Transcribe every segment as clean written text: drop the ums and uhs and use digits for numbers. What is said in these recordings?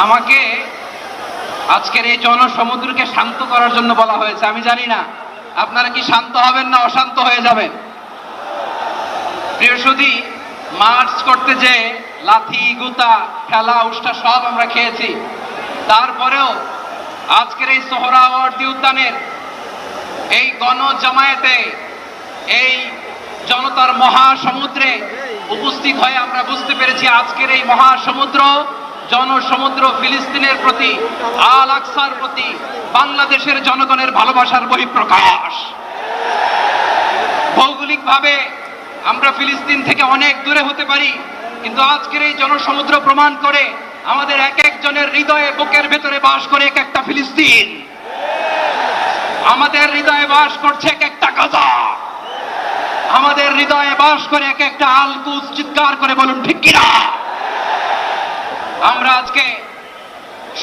আমাকে আজকের এই জনসমুদ্রকে শান্ত করার জন্য বলা হয়েছে। আমি জানি না আপনারা কি শান্ত হবেন না অশান্ত হয়ে যাবেন। প্রিয় সুধী, মার্চ করতে যে লাথি গুতা ঠেলা উষ্টা সব আমরা খেয়েছি, তারপরেও আজকের এই সোহরাওয়ার্দী উদ্যানের এই গণজামায়াতে এই জনতার মহাসমুদ্রে উপস্থিত হয়ে আমরা বুঝতে পেরেছি আজকের এই মহাসমুদ্র জনসমুদ্র ফিলিস্তিনের প্রতি, আল আকসার প্রতি বাংলাদেশের জনগণের ভালোবাসার বহিঃপ্রকাশ। ভৌগোলিকভাবে আমরা ফিলিস্তিন থেকে অনেক দূরে হতে পারি, কিন্তু আজকের এই জনসমুদ্র প্রমাণ করে আমাদের এক একজনের হৃদয়ে বুকের ভেতরে বাস করে এক একটা ফিলিস্তিন। আমাদের হৃদয়ে বাস করছে এক একটা গাজা, আমাদের হৃদয়ে বাস করে এক একটা আল কুদস। চিৎকার করে বলুন ঠিক কিনা। আমরা আজকে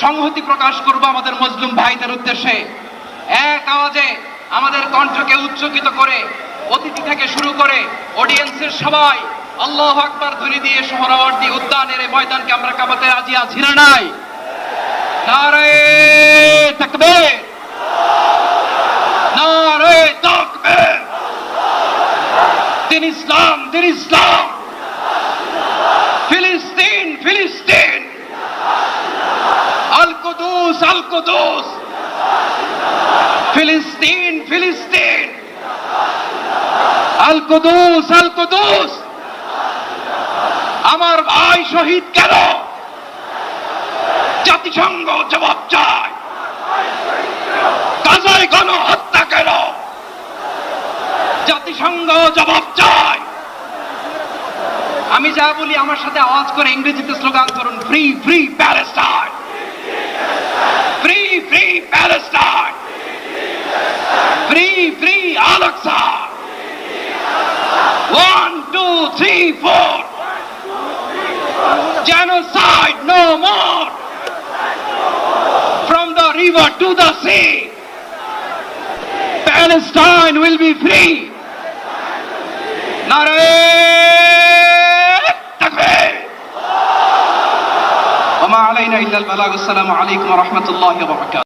সংহতি প্রকাশ করব আমাদের মুসলিম ভাইদের উদ্দেশ্যে। এক আওয়াজে আমাদের কণ্ঠকে উচ্চকিত করে অতিথি থেকে শুরু করে অডিয়েন্সের সবাই আল্লাহু আকবার ধ্বনি দিয়ে সোহরাওয়ার্দী উদ্যানের এই ময়দানকে আমরা কাঁপাতে রাজি আছি না নাই? নারে তাকবীর, নারে তাকবীর। দিন ইসলাম, দিন ইসলাম। ফিলিস্তিন, ফিলিস্তিন। আল কুদুস, আল কুদুস। ফিলিস্তিন, ফিলিস্তিন। আল কুদুস, আল কুদুস। আমার ভাই শহীদ কেন? জাতিসংঘ জবাব চায়। গাজায় গণহত্যা কেন? জাতিসংঘ জবাব চায়। আমি যা বলি আমার সাথে আওয়াজ করে ইংরেজিতে স্লোগান করুন, free free Palestine, free free Palestine, free free Al Aqsa. 1 2 3 4, genocide no more, from the river to the sea, Palestine will be free. Nare takbir. Wa ma alayna illa al balagh. Assalamu alaykum wa rahmatullahi wa barakatuh.